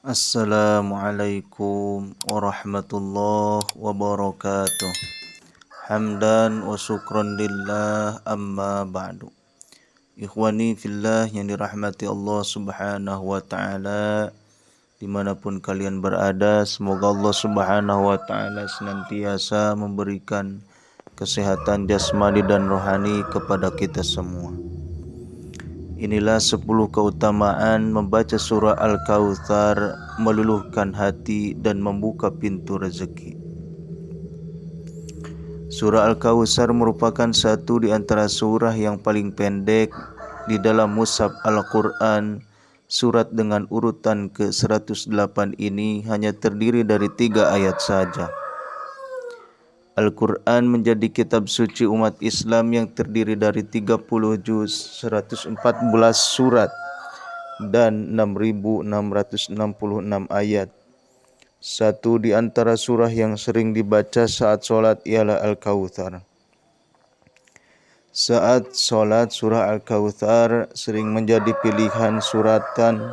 Assalamualaikum warahmatullahi wabarakatuh. Hamdan wa syukran lillah amma ba'du. Ikhwani fillah yang dirahmati Allah subhanahu wa ta'ala, dimanapun kalian berada, semoga Allah subhanahu wa ta'ala senantiasa memberikan kesehatan jasmani dan rohani kepada kita semua. Inilah 10 keutamaan membaca surah Al-Kautsar, meluluhkan hati dan membuka pintu rezeki. Surah Al-Kautsar merupakan satu di antara surah yang paling pendek di dalam mushaf Al-Quran. Surat dengan urutan ke-108 ini hanya terdiri dari 3 ayat saja. Al-Quran menjadi kitab suci umat Islam yang terdiri dari 30 juz, 114 surat, dan 6.666 ayat. Satu di antara surah yang sering dibaca saat sholat ialah Al-Kautsar. Saat sholat, surah Al-Kautsar sering menjadi pilihan suratan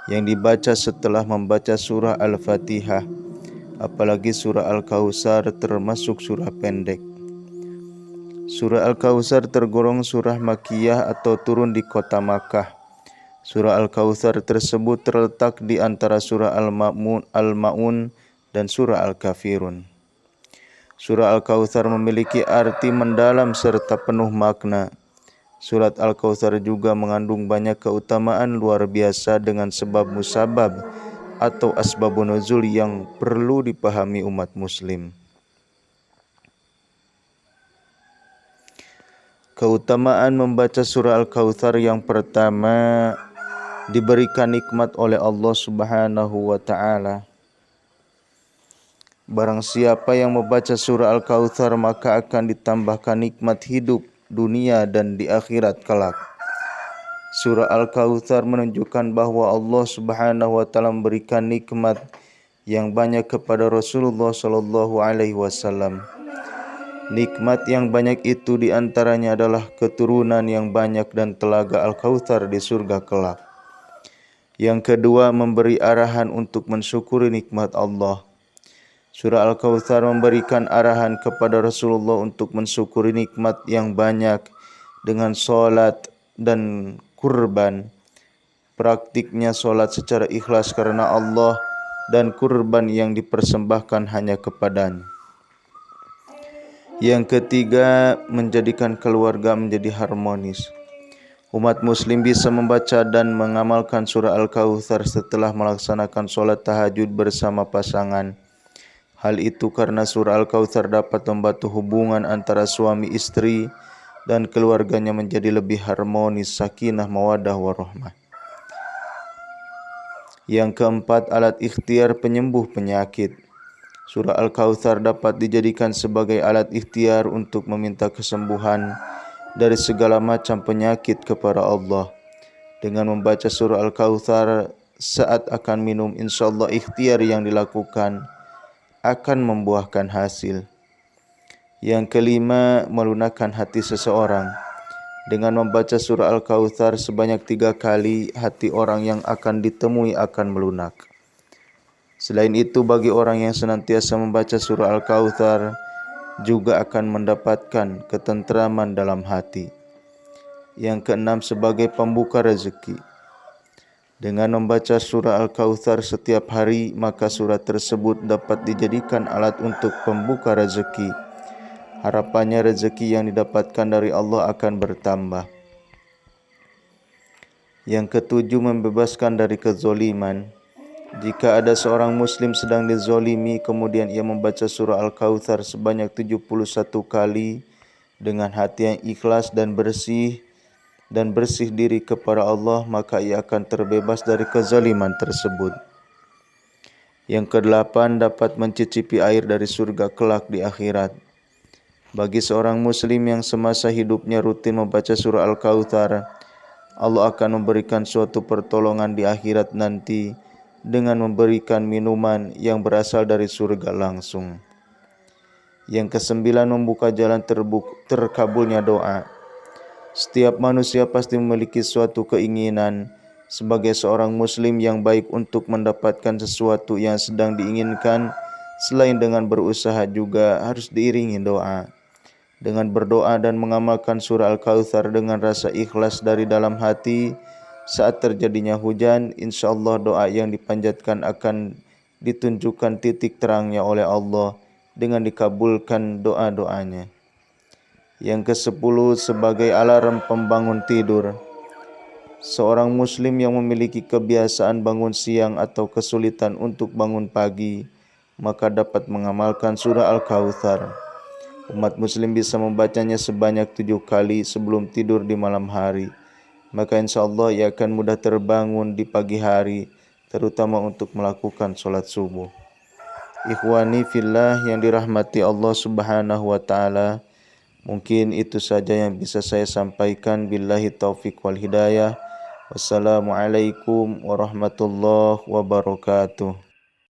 yang dibaca setelah membaca surah Al-Fatihah. Apalagi surah Al-Kautsar termasuk surah pendek. Surah Al-Kautsar tergolong surah Makkiyah atau turun di kota Makkah. Surah Al-Kautsar tersebut terletak di antara surah Al-Ma'un dan surah Al-Kafirun. Surah Al-Kautsar memiliki arti mendalam serta penuh makna. Surat Al-Kautsar juga mengandung banyak keutamaan luar biasa dengan sebab musabab atau asbabun nuzul yang perlu dipahami umat muslim. Keutamaan membaca surah Al-Kautsar yang pertama, diberikan nikmat oleh Allah Subhanahu wa ta'ala. Barang siapa yang membaca surah Al-Kautsar maka akan ditambahkan nikmat hidup dunia dan di akhirat kelak. Surah Al-Kautsar menunjukkan bahwa Allah Subhanahu wa ta'ala memberikan nikmat yang banyak kepada Rasulullah sallallahu alaihi wasallam. Nikmat yang banyak itu diantaranya adalah keturunan yang banyak dan telaga Al-Kautsar di surga kelak. Yang kedua, memberi arahan untuk mensyukuri nikmat Allah. Surah Al-Kautsar memberikan arahan kepada Rasulullah untuk mensyukuri nikmat yang banyak dengan sholat dan kurban. Praktiknya sholat secara ikhlas karena Allah dan kurban yang dipersembahkan hanya kepadanya. Yang ketiga, menjadikan keluarga menjadi harmonis. Umat muslim bisa membaca dan mengamalkan surah Al-Kautsar setelah melaksanakan sholat tahajud bersama pasangan. Hal itu karena surah Al-Kautsar dapat membantu hubungan antara suami istri dan keluarganya menjadi lebih harmonis, sakinah, mawaddah, warahmah. Yang keempat, alat ikhtiar penyembuh penyakit. Surah Al-Kautsar dapat dijadikan sebagai alat ikhtiar untuk meminta kesembuhan dari segala macam penyakit kepada Allah. Dengan membaca surah Al-Kautsar saat akan minum, insyaallah ikhtiar yang dilakukan akan membuahkan hasil. Yang kelima, melunakkan hati seseorang. Dengan membaca surah Al-Kautsar sebanyak 3 kali, hati orang yang akan ditemui akan melunak. Selain itu, bagi orang yang senantiasa membaca surah Al-Kautsar juga akan mendapatkan ketentraman dalam hati. Yang keenam, sebagai pembuka rezeki. Dengan membaca surah Al-Kautsar setiap hari, maka surah tersebut dapat dijadikan alat untuk pembuka rezeki. Harapannya rezeki yang didapatkan dari Allah akan bertambah. Yang ketujuh, membebaskan dari kezoliman. Jika ada seorang muslim sedang dizolimi, kemudian ia membaca surah Al-Kautsar sebanyak 71 kali dengan hati yang ikhlas dan bersih diri kepada Allah, maka ia akan terbebas dari kezaliman tersebut. Yang kedelapan, dapat mencicipi air dari surga kelak di akhirat. Bagi seorang muslim yang semasa hidupnya rutin membaca surah Al-Kautsar, Allah akan memberikan suatu pertolongan di akhirat nanti dengan memberikan minuman yang berasal dari surga langsung. Yang kesembilan, membuka jalan terkabulnya doa. Setiap manusia pasti memiliki suatu keinginan, sebagai seorang muslim yang baik untuk mendapatkan sesuatu yang sedang diinginkan, selain dengan berusaha juga harus diiringi doa. Dengan berdoa dan mengamalkan surah Al-Kautsar dengan rasa ikhlas dari dalam hati, saat terjadinya hujan, insya Allah doa yang dipanjatkan akan ditunjukkan titik terangnya oleh Allah dengan dikabulkan doa-doanya. Yang ke-10, sebagai alarm pembangun tidur. Seorang muslim yang memiliki kebiasaan bangun siang atau kesulitan untuk bangun pagi, maka dapat mengamalkan surah Al-Kautsar. Umat muslim bisa membacanya sebanyak 7 kali sebelum tidur di malam hari. Maka insya Allah ia akan mudah terbangun di pagi hari, terutama untuk melakukan sholat subuh. Ikhwani fillah yang dirahmati Allah subhanahu wa ta'ala, mungkin itu saja yang bisa saya sampaikan. Billahi taufiq wal hidayah. Wassalamualaikum warahmatullahi wabarakatuh.